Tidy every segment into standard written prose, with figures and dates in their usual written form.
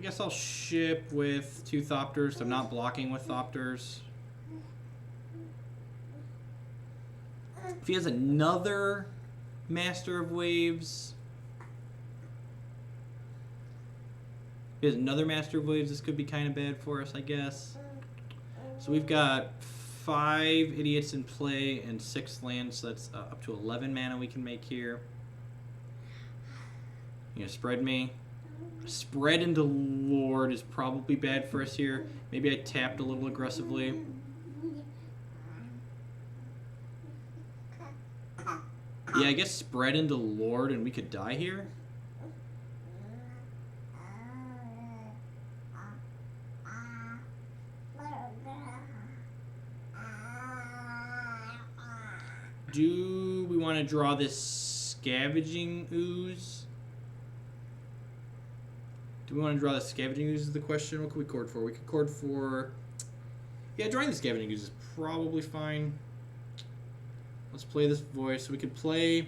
guess I'll ship with 2 Thopters. I'm not blocking with Thopters. If he has another Master of Waves... If he has another Master of Waves, this could be kind of bad for us, I guess. So we've got 5 idiots in play and 6 lands, so that's up to 11 mana we can make here. You gonna spread me? Spread into Lord is probably bad for us here. Maybe I tapped a little aggressively. Yeah, I guess spread into Lord and we could die here. Do we want to draw this Scavenging Ooze? Do we want to draw the Scavenging Ooze is the question. What can we chord for? We could chord for... Yeah, drawing the Scavenging Ooze is probably fine. Let's play this voice. So we could play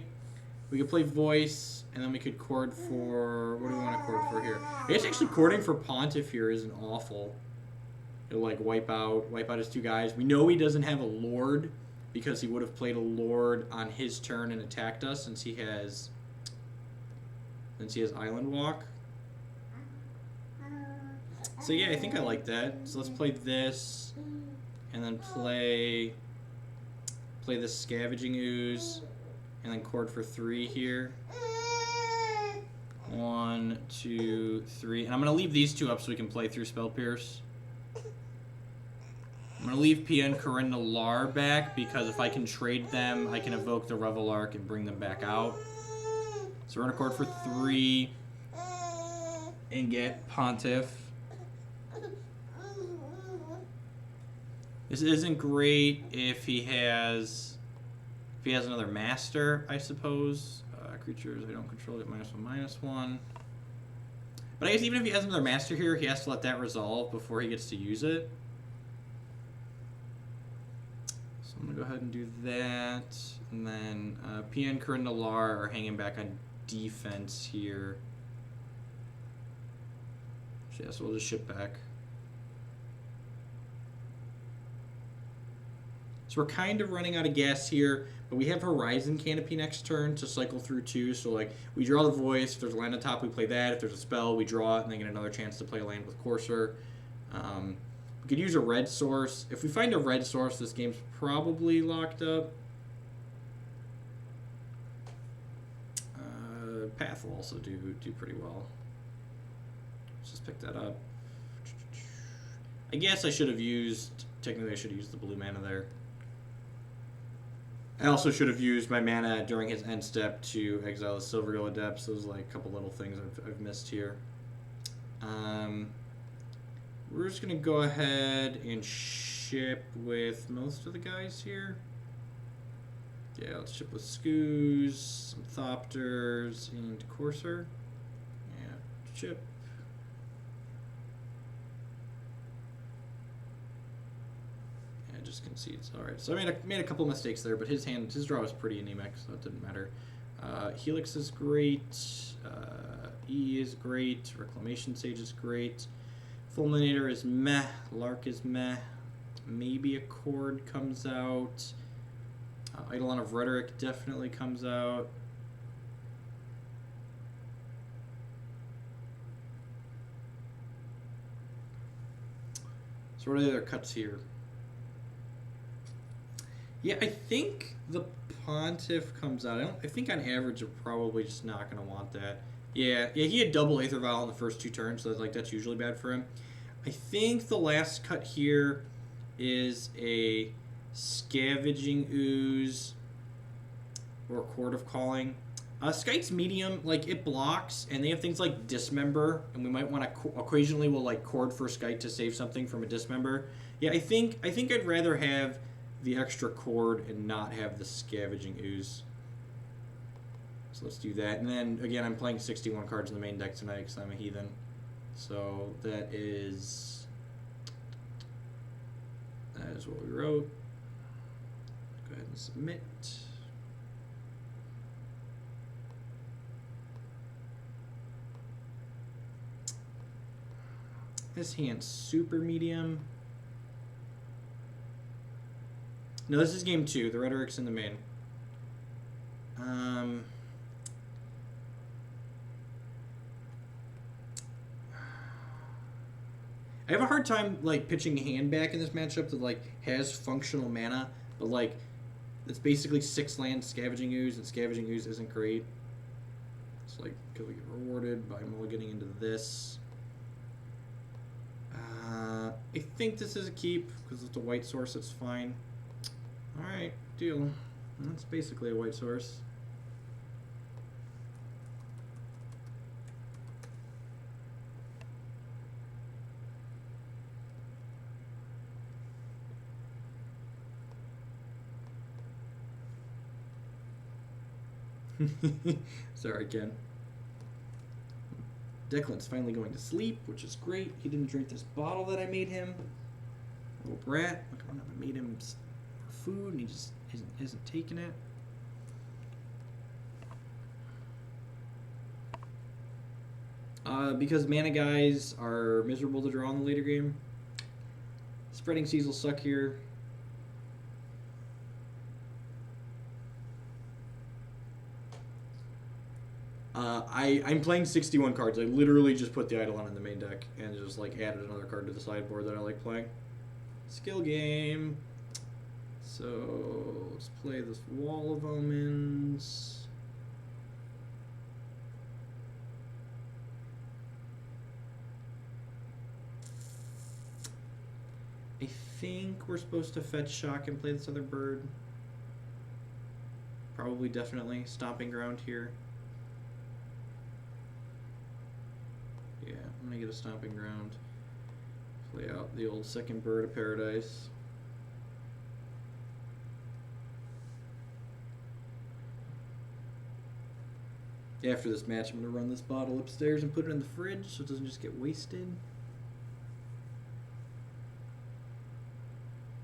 voice, and then we could chord for... What do we want to chord for here? I guess actually chording for Pontiff here isn't awful. It'll like wipe out his 2 guys. We know he doesn't have a Lord, because he would have played a Lord on his turn and attacked us since he has Island Walk. So yeah, I think I like that. So let's play this, and then play this Scavenging Ooze, and then chord for 3 here. 1, 2, 3, and I'm gonna leave these 2 up so we can play through Spell Pierce. I'm going to leave PN Corinna Lar back because if I can trade them, I can evoke the Revelark and bring them back out. So we're going to chord for 3 and get Pontiff. This isn't great if he has another Master, I suppose. Creatures I don't control get -1/-1. But I guess even if he has another Master here, he has to let that resolve before he gets to use it. I'm going to go ahead and do that, and then PN Corinna Lar are hanging back on defense here. So yeah, so we'll just ship back. So we're kind of running out of gas here, but we have Horizon Canopy next turn to cycle through 2, so like we draw the voice, if there's a land on top we play that, if there's a spell we draw it and then get another chance to play a land with Courser. We could use a red source. If we find a red source, this game's probably locked up. Path will also do pretty well. Let's just pick that up. I guess I should have used... Technically, I should have used the blue mana there. I also should have used my mana during his end step to exile the Silvergill Adepts. Those like a couple little things I've missed here. We're just going to go ahead and ship with most of the guys here. Yeah, let's ship with Skoos, some Thopters, and Courser. Yeah, ship. Yeah, just concedes. Alright, so I made a couple mistakes there, but his draw was pretty anemic, so it didn't matter. Helix is great. E is great. Reclamation Sage is great. Fulminator is meh. Lark is meh. Maybe a Chord comes out. Eidolon of Rhetoric definitely comes out. So what are the other cuts here? Yeah, I think the Pontiff comes out. I think on average you're probably just not going to want that. Yeah, he had double Aether Vial in the first 2 turns, so that's usually bad for him. I think the last cut here is a Scavenging Ooze or Chord of Calling. Skyte's medium, like it blocks, and they have things like Dismember, and we might want to occasionally will like chord for Skyte to save something from a Dismember. Yeah, I think I'd rather have the extra chord and not have the Scavenging Ooze. So let's do that. And then again, I'm playing 61 cards in the main deck tonight because I'm a heathen. So that is what we wrote. Go ahead and submit. His hand's super medium. No, this is game 2. The Rhetoric's in the main. I have a hard time like pitching a hand back in this matchup that like has functional mana, but like it's basically 6 land Scavenging Ooze, and Scavenging Ooze isn't great. It's like because we get rewarded by mulliganing into this. I think this is a keep because it's a white source. It's fine. All right, deal. That's basically a white source. Sorry, Ken. Declan's finally going to sleep, which is great. He didn't drink this bottle that I made him. Little brat. Look, I made him food, and he just isn't taking it. Because mana guys are miserable to draw in the later game. Spreading Seas will suck here. I'm playing 61 cards. I literally just put the Eidolon in the main deck and just like added another card to the sideboard that I like playing. Skill game. So let's play this Wall of Omens. I think we're supposed to fetch Shock and play this other bird. Probably, definitely. Stomping Ground here. Yeah, I'm gonna get a Stomping Ground. Play out the old second Bird of Paradise. After this match, I'm gonna run this bottle upstairs and put it in the fridge so it doesn't just get wasted.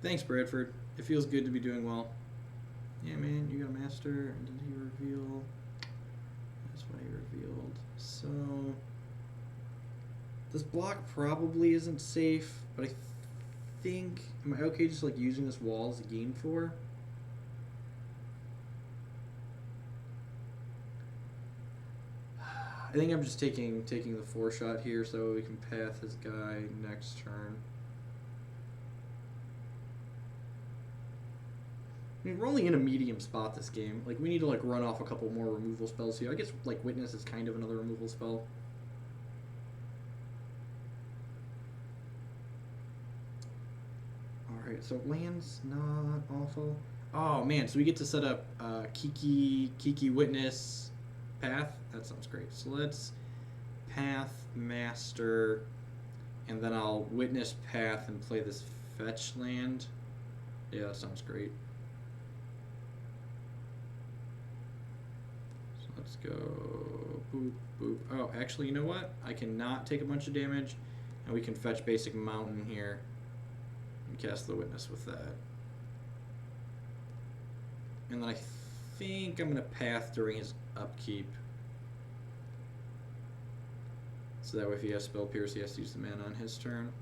Thanks, Bradford. It feels good to be doing well. Yeah, man, you got a master. And did he reveal? That's what he revealed. So this block probably isn't safe, but I think, am I okay just like using this wall as a game 4? I think I'm just taking the 4 shot here so we can path his guy next turn. I mean, we're only in a medium spot this game. Like, we need to like run off a couple more removal spells here. I guess like Witness is kind of another removal spell. Alright, so land's not awful. Oh man, so we get to set up Kiki Witness Path. That sounds great. So let's Path Master, and then I'll Witness Path and play this fetch land. Yeah, that sounds great. So let's go boop, boop. Oh, actually, you know what? I cannot take a bunch of damage, and we can fetch basic mountain here and cast the Witness with that. And then I think I'm going to Path during his upkeep. So that way if he has Spell Pierce, he has to use the mana on his turn.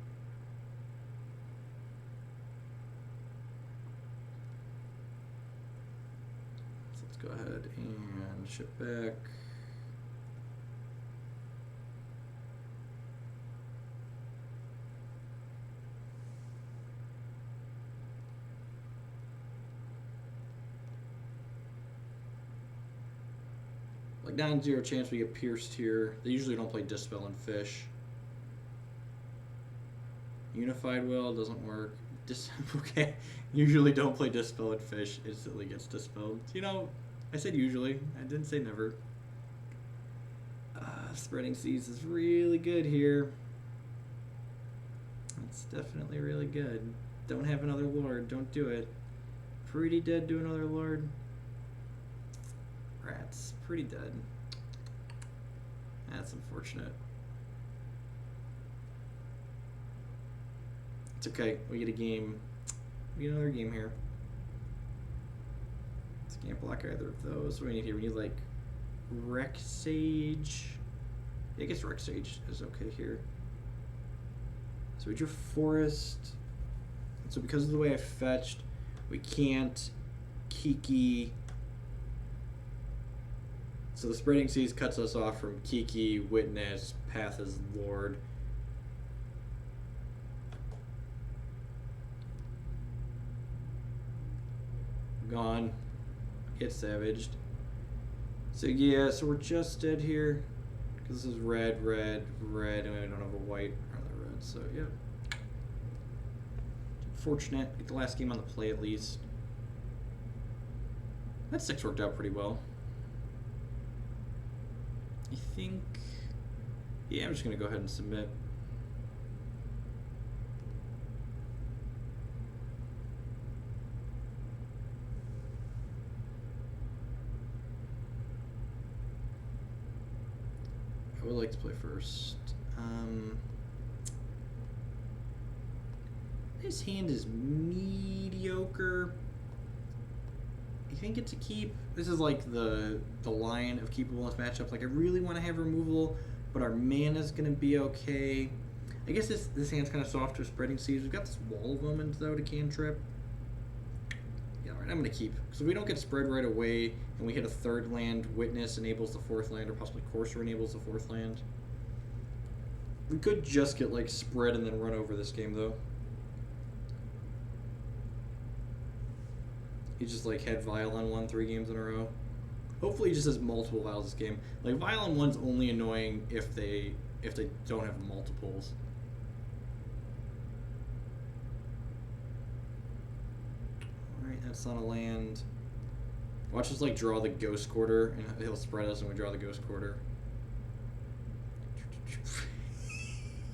So let's go ahead and ship back. Like 9-0 chance we get pierced here. They usually don't play Dispel and Fish. Unified Will doesn't work. Okay. Usually don't play Dispel and Fish. Instantly gets dispelled. You know, I said usually. I didn't say never. Spreading Seas is really good here. It's definitely really good. Don't have another Lord. Don't do it. Pretty dead to another Lord. Rats. Pretty dead. That's unfortunate. It's okay. We get a game. We get another game here. This can't block either of those. What do we need here? We need like Rex Sage. Yeah, I guess Rex Sage is okay here. So we drew Forest. So because of the way I fetched, we can't Kiki. So the Spreading Seas cuts us off from Kiki, Witness, Path as Lord. Gone. Get savaged. So yeah, so we're just dead here. Because this is red, red, red, and we don't have a white or the red, so yeah. Fortunate. Get the last game on the play at least. That 6 worked out pretty well. I think... Yeah, I'm just going to go ahead and submit. I would like to play first. His hand is mediocre. I think it's a keep. This is like the line of keepable in this matchup. Like I really want to have removal, but our mana's gonna be okay. I guess this hand's kind of soft to Spreading Seas. We've got this Wall of Omens though to cantrip. Yeah, alright, I'm gonna keep. So we don't get spread right away, and we hit a 3rd land. Witness enables the 4th land, or possibly Courser enables the 4th land. We could just get like spread and then run over this game though. He just like had Violin 1 3 games in a row. Hopefully he just has multiple vials this game. Like Violin 1's only annoying if they don't have multiples. Alright, that's not a land. Watch us like draw the Ghost Quarter and he'll spread us and we draw the Ghost Quarter.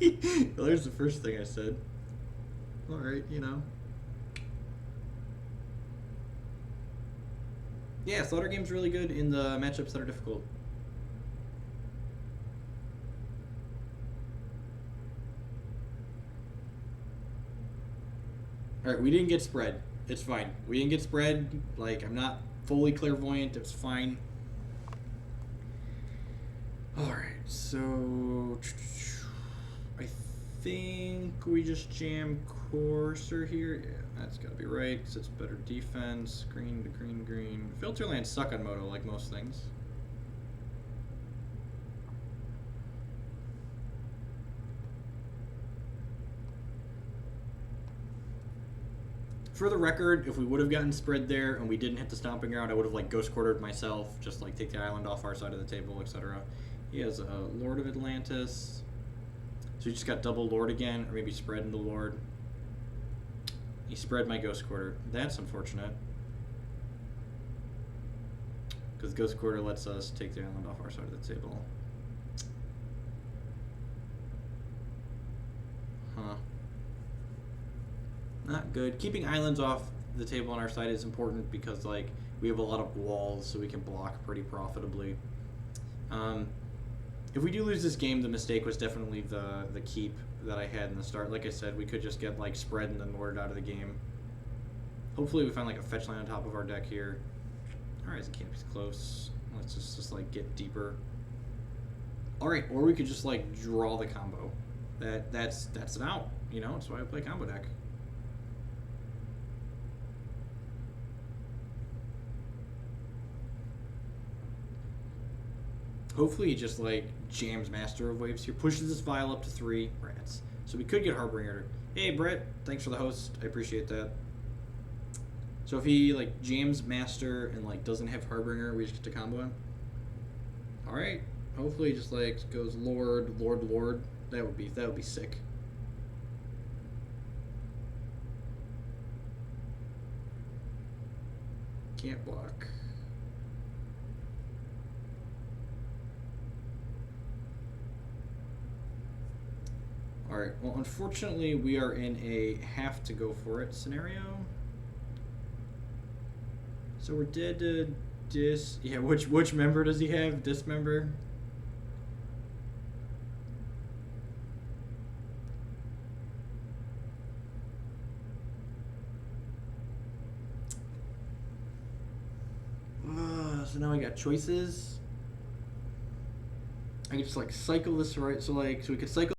Well, there's the first thing I said. Alright, you know. Yeah, Slaughter Game's really good in the matchups that are difficult. Alright, we didn't get spread. It's fine. We didn't get spread. Like, I'm not fully clairvoyant. It's fine. Alright, so... I think we just jam Courser here. Yeah, that's gotta be right, because it's better defense. Green to green, green. Filter lands suck on Moto, like most things. For the record, if we would have gotten spread there and we didn't hit the Stomping Ground, I would have like Ghost Quartered myself, just like take the island off our side of the table, etc. He has a Lord of Atlantis. So he just got double Lord again, or maybe spread into Lord. He spread my Ghost Quarter. That's unfortunate. Because Ghost Quarter lets us take the island off our side of the table. Huh. Not good. Keeping islands off the table on our side is important because like we have a lot of walls, so we can block pretty profitably. If we do lose this game, the mistake was definitely the keep that I had in the start. Like I said, we could just get like spread and then Lord out of the game. Hopefully we find like a fetch line on top of our deck here. Alright, the camp is close. Let's just like get deeper. Alright, or we could just like draw the combo. That's an out, you know, that's why I play combo deck. Hopefully he just like jams Master of Waves here, pushes this vial up to 3 rats. So we could get Harbinger. Hey Brett, thanks for the host. I appreciate that. So if he like jams Master and like doesn't have Harbinger, we just get to combo him. Alright. Hopefully he just like goes Lord, Lord, Lord. That would be sick. Can't block. Alright, well unfortunately we are in a have to go for it scenario. So we're dead to dis... Yeah, which member does he have? Dismember? So now I got choices. I can just like cycle this right, so we could cycle